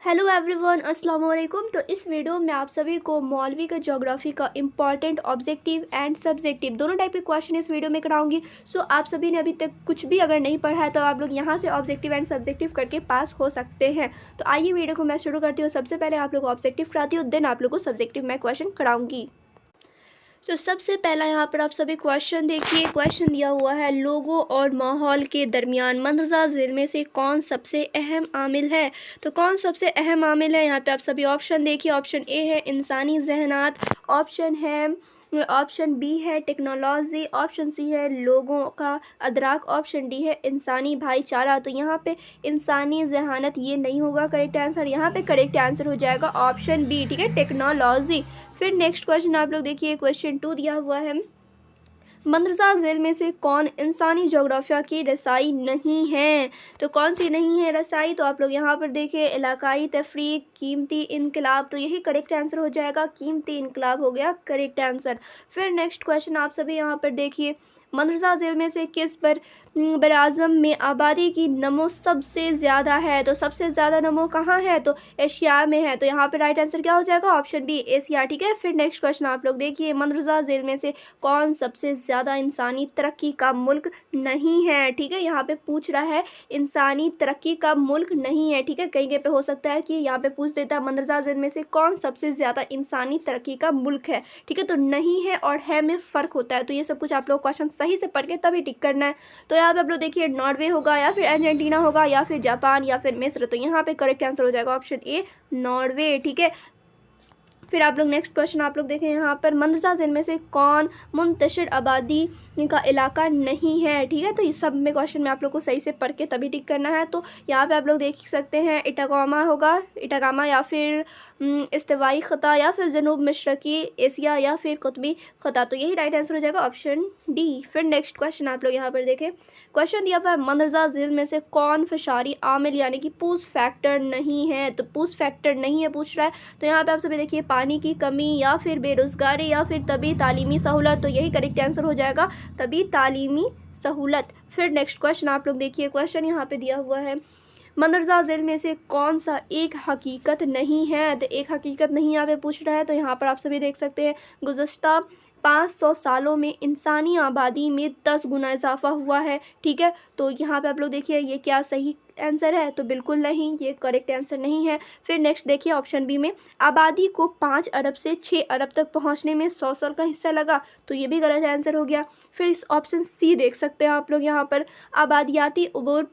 Hello everyone, अस्सलाम वालेकुम। तो इस वीडियो में आप सभी को मौलवी का ज्योग्राफी का इंपॉर्टेंट ऑब्जेक्टिव एंड सब्जेक्टिव दोनों टाइप के क्वेश्चन इस वीडियो में कराऊंगी। सो आप सभी ने अभी तक कुछ भी अगर नहीं पढ़ा है तो आप लोग यहां से ऑब्जेक्टिव एंड सब्जेक्टिव करके पास हो सकते हैं। तो आइए वीडियो को मैं शुरू करती हूँ। सबसे पहले आप लोग को ऑब्जेक्टिव कराती हूँ, देन आप लोग को सब्जेक्टिव मैं क्वेश्चन कराऊंगी। तो सबसे पहला यहाँ पर आप सभी क्वेश्चन देखिए। क्वेश्चन दिया हुआ है, लोगों और माहौल के दरमियान मंदरजा झील में से कौन सबसे अहम आमिल है। तो कौन सबसे अहम आमिल है, यहाँ पे आप सभी ऑप्शन देखिए। ऑप्शन ए है इंसानी जहनात, ऑप्शन बी है टेक्नोलॉजी, ऑप्शन सी है लोगों का अदराक, ऑप्शन डी है इंसानी भाईचारा। तो यहाँ पे इंसानी जहानत ये नहीं होगा करेक्ट आंसर, यहाँ पे करेक्ट आंसर हो जाएगा ऑप्शन बी, ठीक है, टेक्नोलॉजी। फिर नेक्स्ट क्वेश्चन आप लोग देखिए। क्वेश्चन 2 दिया हुआ है, मंदरजा झील में से कौन इंसानी जोग्राफिया की रसाई नहीं है। तो कौन सी नहीं है रसाई, तो आप लोग यहाँ पर देखिए, इलाकाई तफरीक, कीमती इनकलाब। तो यही करेक्ट आंसर हो जाएगा, कीमती इनकलाब हो गया करेक्ट आंसर। फिर नेक्स्ट क्वेश्चन आप सभी यहाँ पर देखिए, मंदरजा झील में से किस पर बराज़म में आबादी की नमो सबसे ज़्यादा है। तो सबसे ज़्यादा नमो कहाँ है, तो एशिया में है। तो यहाँ पे राइट आंसर क्या हो जाएगा, ऑप्शन बी एशिया, ठीक है। फिर नेक्स्ट क्वेश्चन आप लोग देखिए, मंदरजा झील में से कौन सबसे ज़्यादा इंसानी तरक्की का मुल्क नहीं है। ठीक है, यहाँ पे पूछ रहा है इंसानी तरक्की का मुल्क नहीं है। ठीक है, कहीं कहीं पे हो सकता है कि यहाँ पे पूछ देता है मंदरजा झील में से कौन सबसे ज़्यादा इंसानी तरक्की का मुल्क है। ठीक है, तो नहीं है और है में फ़र्क होता है। तो ये सब कुछ आप लोग क्वेश्चन सही से पढ़ के तभी टिक करना है। तो यहाँ पे आप लोग देखिए, नॉर्वे होगा या फिर अर्जेंटीना होगा या फिर जापान या फिर मिस्र। तो यहाँ पे करेक्ट आंसर हो जाएगा ऑप्शन ए नॉर्वे, ठीक है। फिर आप लोग नेक्स्ट क्वेश्चन आप लोग देखें, यहाँ पर मंदरजा झील में से कौन मुंतशिर आबादी का इलाका नहीं है। ठीक है, तो इस सब में क्वेश्चन में आप लोग को सही से पढ़ के तभी टिक करना है। तो यहाँ पे आप लोग देख सकते हैं, इटागामा होगा, इटागामा या फिर इस्तिवाई ख़ता या फिर जनूब मशरकी एशिया या फिर कुतबी ख़ता। तो यही राइट आंसर हो जाएगा ऑप्शन डी। फिर नेक्स्ट क्वेश्चन आप लोग यहाँ पर देखें। क्वेश्चन दिया हुआ है, मंदरजा झील में से कौन फशारी आमिल यानी कि पूछ फैक्टर नहीं है। तो पूछ फैक्टर नहीं है पूछ रहा है। तो यहाँ पे आप सभी देखिए, पानी की कमी या फिर बेरोज़गारी या फिर तभी तालीमी सहूलत। तो यही करेक्ट आंसर हो जाएगा, तभी तालीमी सहूलत। फिर नेक्स्ट क्वेश्चन आप लोग देखिए। क्वेश्चन यहाँ पे दिया हुआ है, मंदरजा झील में से कौन सा एक हकीकत नहीं है। तो एक हकीकत नहीं यहाँ पे पूछ रहा है। तो यहाँ पर आप सभी देख सकते हैं, गुज़श्ता 500 सालों में इंसानी आबादी में 10 गुना इजाफा हुआ है। ठीक है, तो यहाँ पे आप लोग देखिए, ये क्या सही आंसर है, तो बिल्कुल नहीं, ये करेक्ट आंसर नहीं है। फिर नेक्स्ट देखिए, ऑप्शन बी में आबादी को 5 अरब से 6 अरब तक पहुँचने में 100 साल का हिस्सा लगा। तो ये भी गलत आंसर हो गया। फिर इस ऑप्शन सी देख सकते हैं आप लोग, यहाँ पर आबादियाती उबूर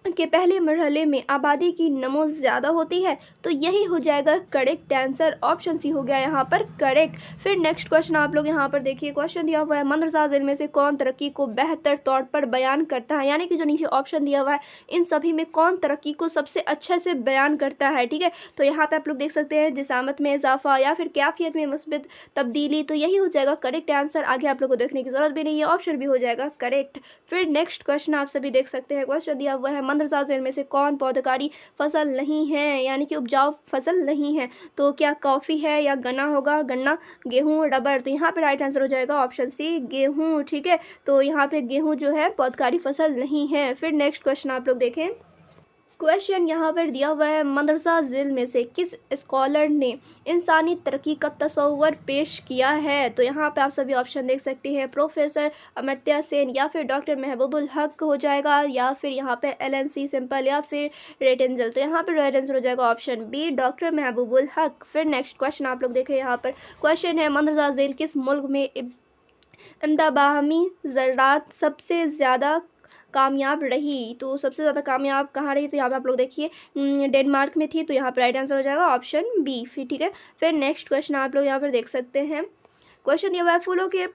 के पहले मरहले में आबादी की नमो ज़्यादा होती है। तो यही हो जाएगा करेक्ट आंसर, ऑप्शन सी हो गया यहाँ पर करेक्ट। फिर नेक्स्ट क्वेश्चन आप लोग यहाँ पर देखिए। क्वेश्चन दिया हुआ है, मंदरजा झील में से कौन तरक्की को बेहतर तौर पर बयान करता है। यानी कि जो नीचे ऑप्शन दिया हुआ है, इन सभी में कौन तरक्की को सबसे अच्छे से बयान करता है। ठीक है, तो यहाँ पे आप लोग देख सकते हैं, जिसामत में इजाफा या फिर कैफियत में मुस्बित तब्दीली। तो यही हो जाएगा करेक्ट आंसर, आगे आप लोग को देखने की ज़रूरत भी नहीं है, ऑप्शन भी हो जाएगा करेक्ट। फिर नेक्स्ट क्वेश्चन आप सभी देख सकते हैं। क्वेश्चन दिया हुआ है, मंदरजा झील में से कौन पौधकारी फसल नहीं है, यानी कि उपजाऊ फसल नहीं है। तो क्या कॉफ़ी है या गन्ना होगा, गन्ना, गेहूं, रबर। तो यहाँ पे राइट आंसर हो जाएगा ऑप्शन सी गेहूं, ठीक है। तो यहाँ पे गेहूं जो है पौधकारी फसल नहीं है। फिर नेक्स्ट क्वेश्चन आप लोग देखें। क्वेश्चन यहाँ पर दिया हुआ है, मंदरजा झील में से किस स्कॉलर ने इंसानी तरक्की का तस्वर पेश किया है। तो यहाँ पे आप सभी ऑप्शन देख सकते हैं, प्रोफेसर अमर्त्य सेन या फिर डॉक्टर महबूबुल हक हो जाएगा या फिर यहाँ पे LNC सिंपल या फिर रेटेंजल। तो यहाँ पर राइट आंसर हो जाएगा ऑप्शन बी डॉक्टर महबूबुल हक। फिर नेक्स्ट क्वेश्चन आप लोग देखें, यहाँ पर क्वेश्चन है, मंदरजा झील किस मुल्क में इम्दाबाहमी ज़रात सबसे ज़्यादा कामयाब रही। तो सबसे ज़्यादा कामयाब कहाँ रही, तो यहाँ पे आप लोग देखिए, डेनमार्क में थी। तो यहाँ पर राइट आंसर हो जाएगा ऑप्शन बी, फिर ठीक है। फिर नेक्स्ट क्वेश्चन आप लोग यहाँ पर देख सकते हैं। क्वेश्चन दिया हुआ है, फूलों के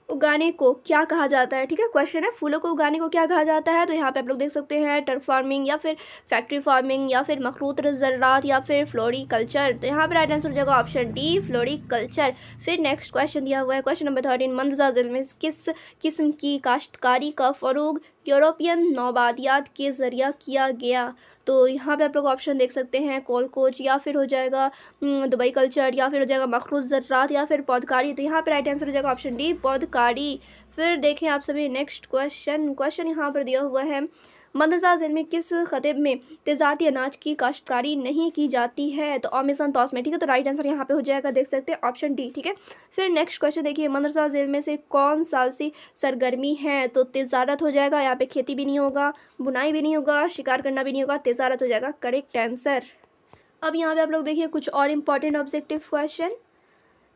उगाने को क्या कहा जाता है। ठीक है, क्वेश्चन है, फूलों को उगाने को क्या कहा जाता है। तो यहाँ पे आप लोग देख सकते हैं, टर्फ फार्मिंग या फिर फैक्ट्री फार्मिंग या फिर मखरूत ज़रात या फिर फ्लोरिकल्चर। तो यहाँ पे राइट आंसर हो जाएगा ऑप्शन डी फ्लोरिकल्चर। फिर नेक्स्ट क्वेश्चन दिया हुआ है, क्वेश्चन नंबर 13, मंदरजा झील में किस किस्म की काश्तकारी का फ़रोग यूरोपियन नौबादियात के ज़रिया किया गया। तो यहाँ पे आप लोग ऑप्शन देख सकते हैं, कोलकोच या फिर हो जाएगा दुबई कल्चर या फिर हो जाएगा मखरूत ज़रात या फिर पौधकारी। तो यहाँ पे राइट आंसर हो जाएगा ऑप्शन डी पौधकारी। फिर देखें आप सभी नेक्स्ट क्वेश्चन। क्वेश्चन यहाँ पर दिया हुआ है, मंदसौर ज़िले में किस खत्े में तेजारती अनाज की काश्तकारी नहीं की जाती है? तो अमेज़न तौस में, ठीक है। तो राइट आंसर यहाँ पे हो जाएगा, देख सकते हैं, ऑप्शन डी, ठीक है। फिर नेक्स्ट क्वेश्चन देखिए, मंदसौर ज़िले में से कौन साल सी सरगर्मी है? तो तिजारत हो जाएगा, यहाँ पे खेती भी नहीं होगा, बुनाई भी नहीं होगा, शिकार करना भी नहीं होगा, तिजारत हो जाएगा करेक्ट आंसर। अब यहाँ पे आप लोग देखिए कुछ और इम्पॉर्टेंट ऑब्जेक्टिव क्वेश्चन।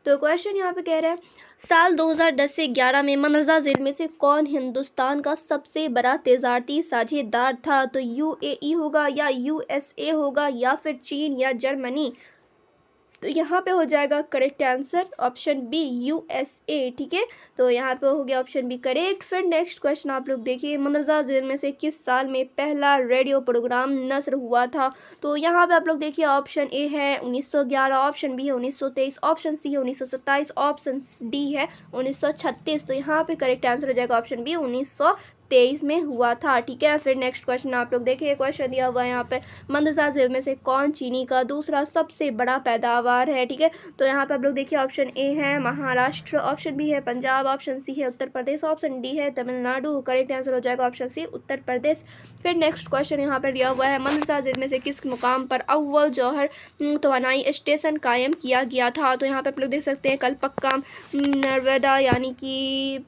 तो क्वेश्चन यहाँ पे कह रहा है, साल 2010 से 11 में मंदसौर ज़िले में से कौन हिंदुस्तान का सबसे बड़ा तेजारती साझेदार था? तो यूएई होगा या यूएसए होगा या फिर चीन या जर्मनी? तो यहाँ पे हो जाएगा correct answer option B, USA, ठीक है। तो यहाँ पे हो गया ऑप्शन बी करेक्ट। फिर नेक्स्ट क्वेश्चन आप लोग देखिए, मंदसौर ज़िले में से किस साल में पहला रेडियो प्रोग्राम नस्र हुआ था? तो यहाँ पे आप लोग देखिए, ऑप्शन ए है 1911, ऑप्शन बी है 1923, ऑप्शन सी है 1927, ऑप्शन डी है 1936। तो यहाँ पे करेक्ट आंसर हो जाएगा ऑप्शन बी, 1923 में हुआ था, ठीक है। फिर नेक्स्ट क्वेश्चन आप लोग देखिए, क्वेश्चन दिया हुआ है यहाँ पे, मंदसौर ज़िले में से कौन चीनी का दूसरा सबसे बड़ा पैदावार है? ठीक है। तो यहाँ पे आप लोग देखिए, ऑप्शन ए है महाराष्ट्र, ऑप्शन बी है पंजाब, ऑप्शन सी है उत्तर प्रदेश, ऑप्शन डी है तमिलनाडु। करेक्ट आंसर हो जाएगा ऑप्शन सी, उत्तर प्रदेश। फिर नेक्स्ट क्वेश्चन यहाँ पर दिया हुआ है, मंदसौर ज़िले में से किस मुकाम पर अव्वल जौहर तवानाई स्टेशन कायम किया गया था? तो यहाँ पे आप लोग देख सकते हैं, कलपक्का, नर्मदा यानी कि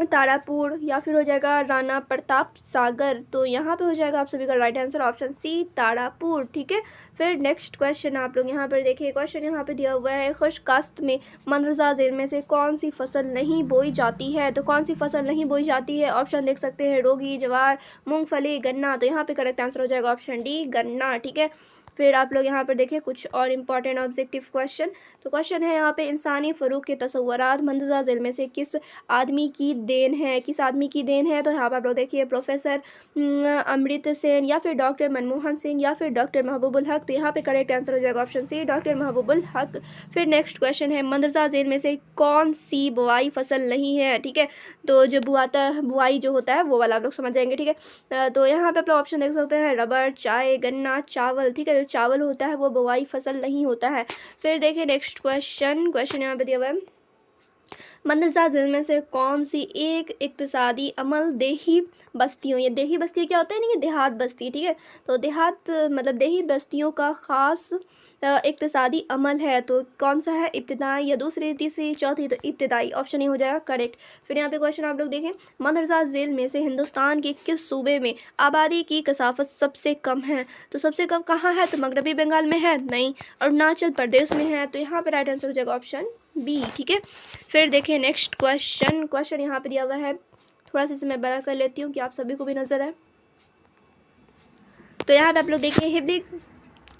तारापुर, या फिर हो जाएगा राणा प्रताप सागर। तो यहाँ पे हो जाएगा आप सभी का right answer option C, Tarapur, ठीक है। फिर नेक्स्ट क्वेश्चन आप लोग यहाँ पर देखिए, क्वेश्चन यहाँ पे दिया हुआ है, खुशकास्त में मंदसौर ज़िले में से कौन सी फसल नहीं बोई जाती है? तो कौन सी फसल नहीं बोई जाती है? ऑप्शन देख सकते हैं, रोगी, ज्वार, मूंगफली, गन्ना। तो यहाँ पे करेक्ट आंसर हो जाएगा ऑप्शन डी, गन्ना, ठीक है। फिर आप लोग यहाँ पर देखिए कुछ और इम्पॉर्टेंट ऑब्जेक्टिव क्वेश्चन। तो क्वेश्चन है यहाँ पे, इंसानी फ़रूक के तस्वुरात मंदसौर ज़िले में से किस आदमी की देन है? किस आदमी की देन है? तो यहाँ पर आप लोग देखिए, प्रोफेसर अमृत सेन, या फिर डॉक्टर मनमोहन सिंह, या फिर डॉक्टर महबूबुल हक। तो यहाँ पे करेक्ट आंसर हो जाएगा ऑप्शन सी, डॉक्टर महबूबुल हक। फिर नेक्स्ट क्वेश्चन है, मंदसौर ज़िले में से कौन सी बुआई फसल नहीं है? ठीक है। तो जो बुआई जो होता है वो वाला आप लोग समझ जाएंगे, ठीक है। तो यहाँ पे आप लोग ऑप्शन देख सकते हैं, रबर, चाय, गन्ना, चावल, ठीक है। जो चावल होता है वो बुआई फसल नहीं होता है। फिर देखिए नेक्स्ट क्वेश्चन यहाँ पे दिया हुआ है, मंदसौर ज़िले में से कौन सी एक इक्तिसादी अमल देही बस्तियों, ये देही बस्ती क्या होता है? नहीं, देहात बस्ती, ठीक है। तो देहात मतलब देही बस्तियों का ख़ास इक्तिसादी अमल है। तो कौन सा है? इब्तिदाई या दूसरी, तीसरी, चौथी? तो इब्तिदाई, ऑप्शन ही हो जाएगा करेक्ट। फिर यहाँ पे क्वेश्चन आप लोग देखें, मंदसौर ज़िले में से हिंदुस्तान के किस सूबे में आबादी की कसाफत सबसे कम है? तो सबसे कम कहाँ है? तो मगरबी बंगाल में है? नहीं, अरुणाचल प्रदेश में है। तो यहाँ पे राइट आंसर हो जाएगा ऑप्शन बी, ठीक है। फिर देखिए नेक्स्ट क्वेश्चन यहाँ पे दिया हुआ है, थोड़ा सा इसे मैं बड़ा कर लेती हूँ कि आप सभी को भी नजर आए। तो यहाँ पे आप लोग देखिए, हिब्दी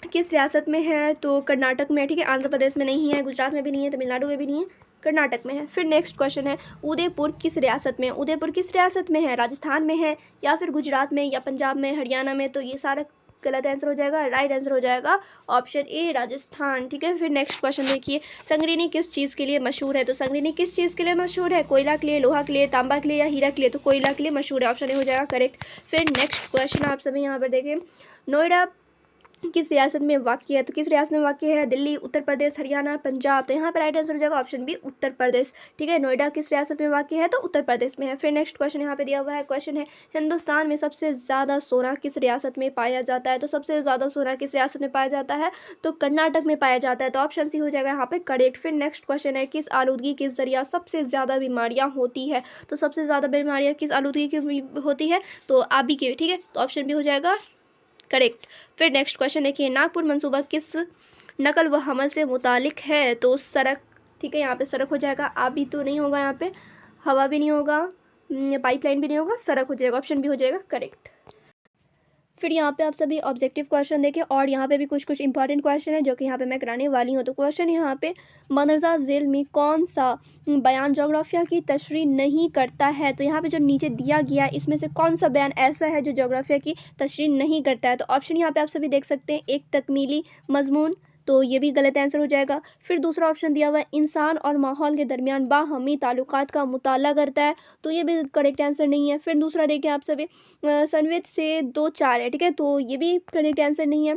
किस रियासत में है? तो कर्नाटक में, ठीक है। आंध्र प्रदेश में नहीं है, गुजरात में भी नहीं है, तमिलनाडु में भी नहीं है, कर्नाटक में है। फिर नेक्स्ट क्वेश्चन है, उदयपुर किस रियासत में? उदयपुर किस रियासत में है? राजस्थान में है, या फिर गुजरात में, या पंजाब में, हरियाणा में? तो ये सारा गलत आंसर हो जाएगा, राइट आंसर हो जाएगा ऑप्शन ए, राजस्थान, ठीक है। फिर नेक्स्ट क्वेश्चन देखिए, संगरीनी किस चीज़ के लिए मशहूर है? तो संगरीनी किस चीज़ के लिए मशहूर है? कोयला के लिए, लोहा के लिए, तांबा के लिए, या हीरा के लिए? तो कोयला के लिए मशहूर है, ऑप्शन ए हो जाएगा करेक्ट। फिर नेक्स्ट क्वेश्चन आप सभी यहाँ पर देखें, नोएडा किस रियासत में वाक़ है? तो किस रियासत में वाक़ है? दिल्ली, उत्तर प्रदेश, हरियाणा, पंजाब? तो यहाँ पर राइट आंसर हो जाएगा ऑप्शन बी, उत्तर प्रदेश, ठीक है। नोएडा किस रियासत में वाक़ है? तो उत्तर प्रदेश में है। फिर नेक्स्ट क्वेश्चन यहाँ पे दिया हुआ है, क्वेश्चन है, हिंदुस्तान में सबसे ज़्यादा सोना किस रियासत में पाया जाता है? तो सबसे ज़्यादा सोना किस रियासत में पाया जाता है? तो कर्नाटक में पाया जाता है। तो ऑप्शन सी हो जाएगा यहाँ पे करेक्ट। फिर नेक्स्ट क्वेश्चन है, किस आलूदगी के ज़रिया सबसे ज़्यादा बीमारियाँ होती है? तो सबसे ज़्यादा बीमारियाँ किस आलूदगी की होती है? तो आबी की, ठीक है। तो ऑप्शन बी हो जाएगा करेक्ट। फिर नेक्स्ट क्वेश्चन देखिए, नागपुर मंसूबा किस नकल व हमल से मुतालिक है? तो सड़क, ठीक है। यहाँ पे सड़क हो जाएगा, आबी तो नहीं होगा, यहाँ पे हवा भी नहीं होगा, पाइपलाइन भी नहीं होगा, सड़क हो जाएगा, ऑप्शन बी हो जाएगा करेक्ट। फिर यहाँ पे आप सभी ऑब्जेक्टिव क्वेश्चन देखें, और यहाँ पे भी कुछ इंपॉर्टेंट क्वेश्चन है जो कि यहाँ पे मैं कराने वाली हूँ। तो क्वेश्चन यहाँ पे, मंदसौर ज़िले में कौन सा बयान जोग्राफिया की तशरीह नहीं करता है? तो यहाँ पे जो नीचे दिया गया है, इसमें से कौन सा बयान ऐसा है जो जोग्राफिया की तशरीह नहीं करता है? तो ऑप्शन यहाँ पे आप सभी देख सकते हैं, एक तकमीली मजमून, तो ये भी गलत आंसर हो जाएगा। फिर दूसरा ऑप्शन दिया हुआ है, इंसान और माहौल के दरमियान बाहमी ताल्लुकात का मुताला करता है, तो ये भी करेक्ट आंसर नहीं है। फिर दूसरा देखिए आप सभी, संवित से 2 4 है, ठीक है। तो ये भी करेक्ट आंसर नहीं है।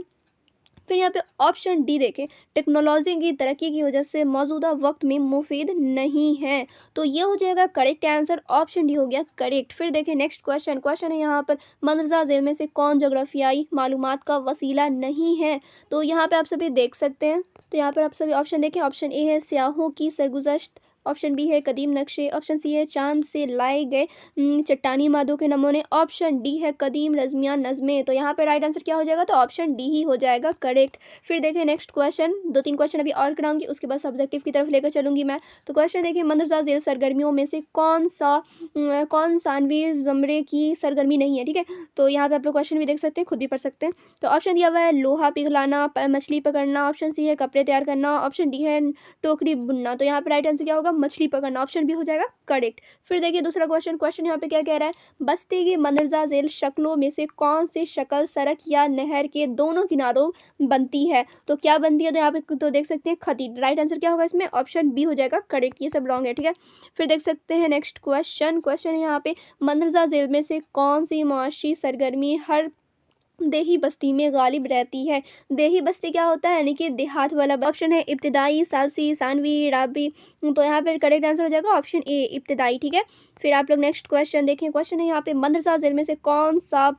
फिर यहाँ पे ऑप्शन डी देखें, टेक्नोलॉजी की तरक्की की वजह से मौजूदा वक्त में मुफीद नहीं है। तो ये हो जाएगा करेक्ट आंसर, ऑप्शन डी हो गया करेक्ट। फिर देखें नेक्स्ट क्वेश्चन, क्वेश्चन है यहाँ पर मंदरजा झील में से कौन जोग्राफियाई मालूमात का वसीला नहीं है। तो यहाँ पे आप सभी देख सकते हैं, तो यहाँ पर आप सभी ऑप्शन देखें, ऑप्शन ए है सियाहों की सरगुज़श्त, ऑप्शन बी है कदीम नक्शे, ऑप्शन सी है चांद से लाए गए चट्टानी मादों के नमूने, ऑप्शन डी है कदीम रज़मिया नज़में। तो यहाँ पे राइट आंसर क्या हो जाएगा, तो ऑप्शन डी ही हो जाएगा करेक्ट। फिर देखिए नेक्स्ट क्वेश्चन, 2-3 क्वेश्चन अभी और कराऊंगी, उसके बाद सब्जेक्टिव की तरफ लेकर चलूंगी मैं। तो क्वेश्चन देखिए, मंदरजा झील सरगर्मियों में से कौन सानवी ज़मरे की सरगर्मी नहीं है, ठीक है। तो यहाँ पे आप लोग क्वेश्चन भी देख सकते हैं, खुद भी पढ़ सकते हैं। तो ऑप्शन दिया हुआ है लोहा पिघलाना, मछली पकड़ना, ऑप्शन सी है कपड़े तैयार करना, ऑप्शन डी है टोकरी बुनना। तो यहाँ पे राइट आंसर क्या होगा, मछली पकड़ना, ऑप्शन भी हो जाएगा करेक्ट। फिर देखिए दूसरा क्वेश्चन, क्वेश्चन यहाँ पे क्या कह रहा है, बस्ती की मंदरजा झील शक्लों में से कौन सी शक्ल सड़क या नहर के दोनों किनारों बनती है। तो क्या बनती है, तो यहाँ पे तो देख सकते हैं खती। राइट आंसर क्या होगा इसमें, ऑप्शन बी हो जाएगा करेक्ट, ये सब रॉन्ग है, ठीक है। फिर देख सकते हैं नेक्स्ट क्वेश्चन, क्वेश्चन यहाँ पे मंदरजा झील में से कौन सी मुआशी सरगर्मी हर देही बस्ती में गालिब रहती है। देही बस्ती क्या होता है, यानी कि देहात वाला। ऑप्शन है इब्तिदाई, सालसी, सानवी, राबी। तो यहाँ पर करेक्ट आंसर हो जाएगा ऑप्शन ए इब्तिदाई, ठीक है। फिर आप लोग नेक्स्ट क्वेश्चन देखें, क्वेश्चन है यहाँ पे मंदरजा झील में से कौन सा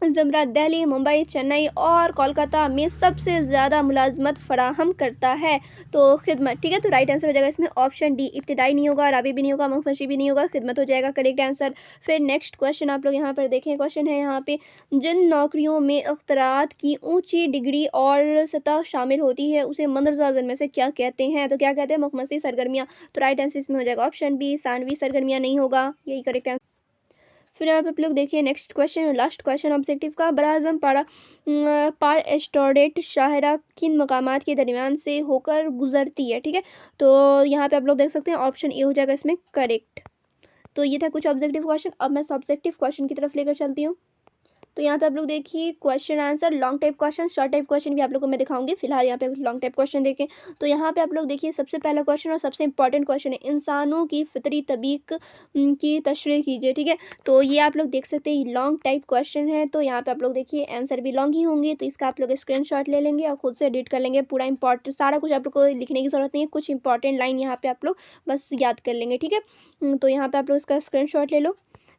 ज़मरा दिल्ली, मुंबई, चेन्नई और कोलकाता में सबसे ज़्यादा मुलाजमत फराहम करता है। तो खिदमत, ठीक है। तो राइट आंसर हो जाएगा इसमें ऑप्शन डी इब्तिदाई नहीं होगा, राबी भी नहीं होगा, मुफशी भी नहीं होगा, खिदमत हो जाएगा करेक्ट आंसर। फिर नेक्स्ट क्वेश्चन आप लोग यहाँ पर देखें, क्वेश्चन है यहाँ पे जिन नौकरियों में अख्तरात की ऊंची डिग्री और सतह शामिल होती है उसे मंदरजा झील में से क्या कहते हैं। तो क्या कहते हैं, मुखमसी सरगर्मियाँ। तो राइट आंसर इसमें हो जाएगा ऑप्शन बी सानवी सरगर्मियाँ नहीं होगा, यही करेक्ट आंसर। फिर यहाँ पे आप लोग देखिए नेक्स्ट क्वेश्चन और लास्ट क्वेश्चन ऑब्जेक्टिव का, बराज़म पार एस्टोडेट शाहरा किन मकामात के दरमियान से होकर गुजरती है, ठीक है। तो यहाँ पे आप लोग देख सकते हैं ऑप्शन ए हो जाएगा इसमें करेक्ट। तो ये था कुछ ऑब्जेक्टिव क्वेश्चन, अब मैं सब्जेक्टिव क्वेश्चन की तरफ लेकर चलती हूँ। तो यहाँ पे आप लोग देखिए question answer, long type question, short type question भी आप लोगों को मैं दिखाऊंगी। फिलहाल यहाँ पे लॉन्ग टाइप क्वेश्चन देखें। तो यहाँ पे आप लोग देखिए सबसे पहला क्वेश्चन और सबसे इंपॉर्टेंट क्वेश्चन है, इंसानों की फितरी तबीक की तशरीह कीजिए, ठीक है। तो ये आप लोग देख सकते हैं लॉन्ग टाइप क्वेश्चन है। तो यहाँ पे आप लोग देखिए आंसर भी लॉन्ग ही होंगे, तो इसका आप लोग स्क्रीनशॉट ले लेंगे और खुद से एडिट कर लेंगे। पूरा इंपॉर्टेंट सारा कुछ आप लोग को लिखने की ज़रूरत नहीं है, कुछ इंपॉर्टेंट लाइन यहाँ पे आप लोग बस याद कर लेंगे, ठीक है। तो यहाँ पे आप लोग इसका स्क्रीनशॉट ले लो।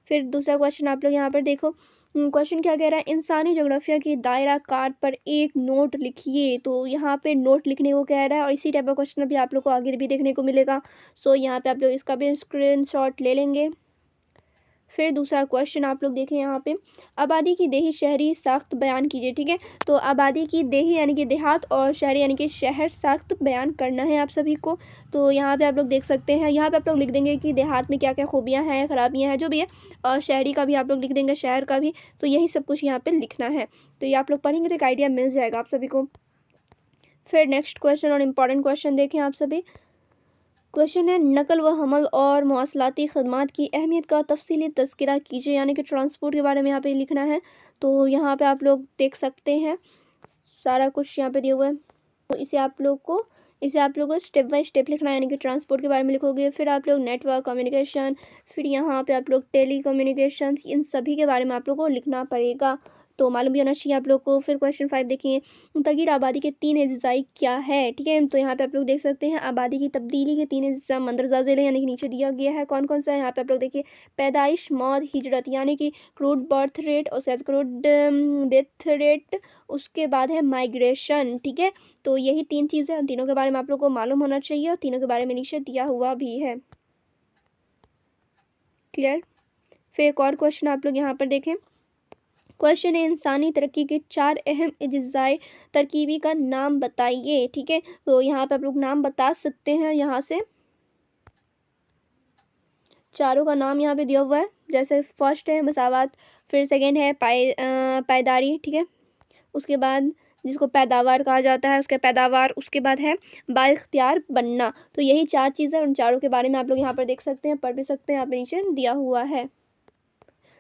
फिर दूसरा क्वेश्चन आप लोग यहाँ पर देखो, क्वेश्चन क्या कह रहा है, इंसानी जोग्राफिया की दायरा कार पर एक नोट लिखिए। तो यहाँ पे नोट लिखने को कह रहा है और इसी टाइप का क्वेश्चन भी आप लोग को आगे भी देखने को मिलेगा। सो यहाँ पे आप लोग इसका भी स्क्रीनशॉट ले लेंगे। फिर दूसरा क्वेश्चन आप लोग देखें यहाँ पे, आबादी की देही शहरी साख्त बयान कीजिए, ठीक है। तो आबादी की देही यानी कि देहात और शहरी यानी कि शहर साख्त बयान करना है आप सभी को। तो यहाँ पे आप लोग देख सकते हैं, यहाँ पे आप लोग लिख देंगे कि देहात में क्या क्या खूबियाँ हैं, ख़राबियाँ हैं, जो भी है, और शहरी का भी आप लोग लिख देंगे, शहर का भी। तो यही सब कुछ यहाँ पर लिखना है। तो ये आप लोग पढ़ेंगे तो एक आइडिया मिल जाएगा आप सभी को। फिर नेक्स्ट क्वेश्चन और इम्पॉर्टेंट क्वेश्चन देखें आप सभी, क्वेश्चन है नकल व हमल और मवासलाती खदमात की अहमियत का तफसीली तज़किरा कीजिए, यानी कि ट्रांसपोर्ट के बारे में यहाँ पे लिखना है। तो यहाँ पे आप लोग देख सकते हैं सारा कुछ यहाँ पे दिया हुआ है। तो इसे आप लोग को स्टेप बाय स्टेप लिखना है, यानी कि ट्रांसपोर्ट के बारे में लिखोगे। फिर आप लोग नेटवर्क कम्युनिकेशन, फिर यहाँ पे आप लोग टेली कम्युनिकेशन, इन सभी के बारे में आप लोग को लिखना पड़ेगा। तो मालूम भी होना चाहिए आप लोग को। फिर क्वेश्चन 5 देखिए, तगीर आबादी के 3 अज्जाई क्या है, ठीक है। तो यहाँ पे आप लोग देख सकते हैं आबादी की तब्दीली के 3 अज्जा मंदरजा झील है, यानी कि नीचे दिया गया है कौन कौन सा है। यहाँ पे आप लोग देखिए पैदाइश, मौत, हिजरत, यानी कि क्रूड बर्थ रेट और शायद क्रूड डेथ रेट, उसके बाद है माइग्रेशन, ठीक है। तो यही 3 चीज़ें, उन तीनों के बारे में आप लोग को मालूम होना चाहिए और तीनों के बारे में नीचे दिया हुआ भी है। क्लियर। फिर एक और क्वेश्चन आप लोग यहाँ पर देखें, क्वेश्चन है इंसानी तरक्की के 4 अहम अज्जाए तरकीबी का नाम बताइए, ठीक है। तो यहाँ पे आप लोग नाम बता सकते हैं, यहाँ से चारों का नाम यहाँ पे दिया हुआ है। जैसे फर्स्ट है मसावत, फिर सेकंड है पायदारी, ठीक है। उसके बाद जिसको पैदावार कहा जाता है, उसके पैदावार, उसके बाद है बाइख्तियार बनना। तो यही 4 चीज़ें, उन चारों के बारे में आप लोग यहाँ पर देख सकते हैं, पढ़ भी सकते हैं, यहाँ पे नीचे दिया हुआ है।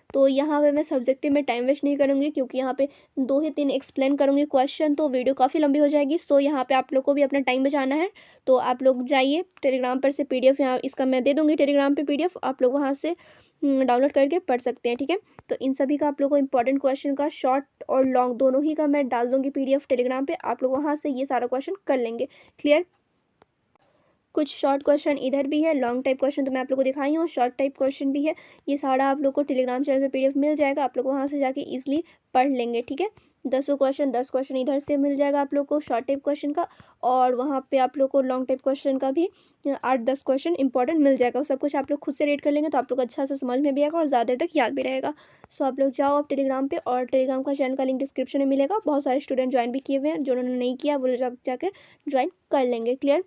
तो यहाँ पे मैं सब्जेक्टिव में टाइम वेस्ट नहीं करूँगी, क्योंकि यहाँ पे 2 ही 3 एक्सप्लेन करूँगी क्वेश्चन, तो वीडियो काफ़ी लंबी हो जाएगी। सो यहाँ पे आप लोग को भी अपना टाइम बचाना है, तो आप लोग जाइए टेलीग्राम पर से पीडीएफ, यहाँ इसका मैं दे दूँगी टेलीग्राम पे पीडीएफ, आप लोग वहाँ से डाउनलोड करके पढ़ सकते हैं, ठीक है। तो इन सभी का आप लोग को इंपॉर्टेंट क्वेश्चन का शॉर्ट और लॉन्ग दोनों ही का मैं डाल दूँगी पीडीएफ टेलीग्राम पे, आप लोग वहाँ से ये सारा क्वेश्चन कर लेंगे। क्लियर? कुछ शॉर्ट क्वेश्चन इधर भी है, लॉन्ग टाइप क्वेश्चन तो मैं आप लोग को दिखाई हूँ, शॉर्ट टाइप क्वेश्चन भी है। ये सारा आप लोग को टेलीग्राम चैनल पे पीडीएफ मिल जाएगा, आप लोग वहाँ से जाके इजीली पढ़ लेंगे, ठीक है। 10 क्वेश्चन 10 क्वेश्चन इधर से मिल जाएगा आप लोग को शॉर्ट टाइप क्वेश्चन का, और वहाँ पे आप लोग को लॉन्ग टाइप क्वेश्चन का भी 8-10 क्वेश्चन इंपॉर्टेंट मिल जाएगा। सब कुछ आप लोग खुद से रीड कर लेंगे तो आप लोग अच्छा से समझ में भी आएगा और ज़्यादा देर तक याद भी रहेगा। सो आप लोग जाओ आप टेलीग्राम पे, और टेलीग्राम का चैनल का लिंक डिस्क्रिप्शन में मिलेगा। बहुत सारे स्टूडेंट ज्वाइन भी किए हुए हैं, जिन्होंने नहीं किया वो जाकर ज्वाइन कर लेंगे। क्लियर?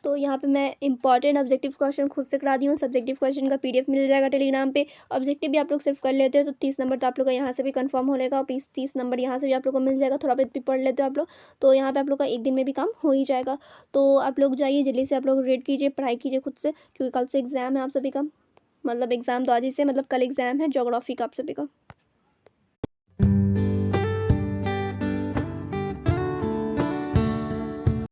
तो यहाँ पे मैं इंपॉर्टेंट ऑब्जेक्टिव क्वेश्चन खुद से करा दी हूँ, सब्जेक्टिव क्वेश्चन का पीडीएफ मिल जाएगा टेलीग्राम पे। ऑब्जेक्टिव भी आप लोग सिर्फ कर लेते हो तो 30 नंबर तो आप लोग का यहाँ से भी कंफर्म हो जाएगा, और 30 नंबर यहाँ से भी आप लोग को मिल जाएगा। थोड़ा बहुत भी पढ़ लेते हो आप लोग तो यहाँ पे आप लोग का एक दिन में भी काम हो ही जाएगा। तो आप लोग जाइए जल्दी से, आप लोग रीड कीजिए, पढ़ाई कीजिए खुद से, क्योंकि कल से एग्जाम है आप सभी का, मतलब एग्जाम तो आज ही से, मतलब कल एग्जाम है ज्योग्राफी का आप सभी का।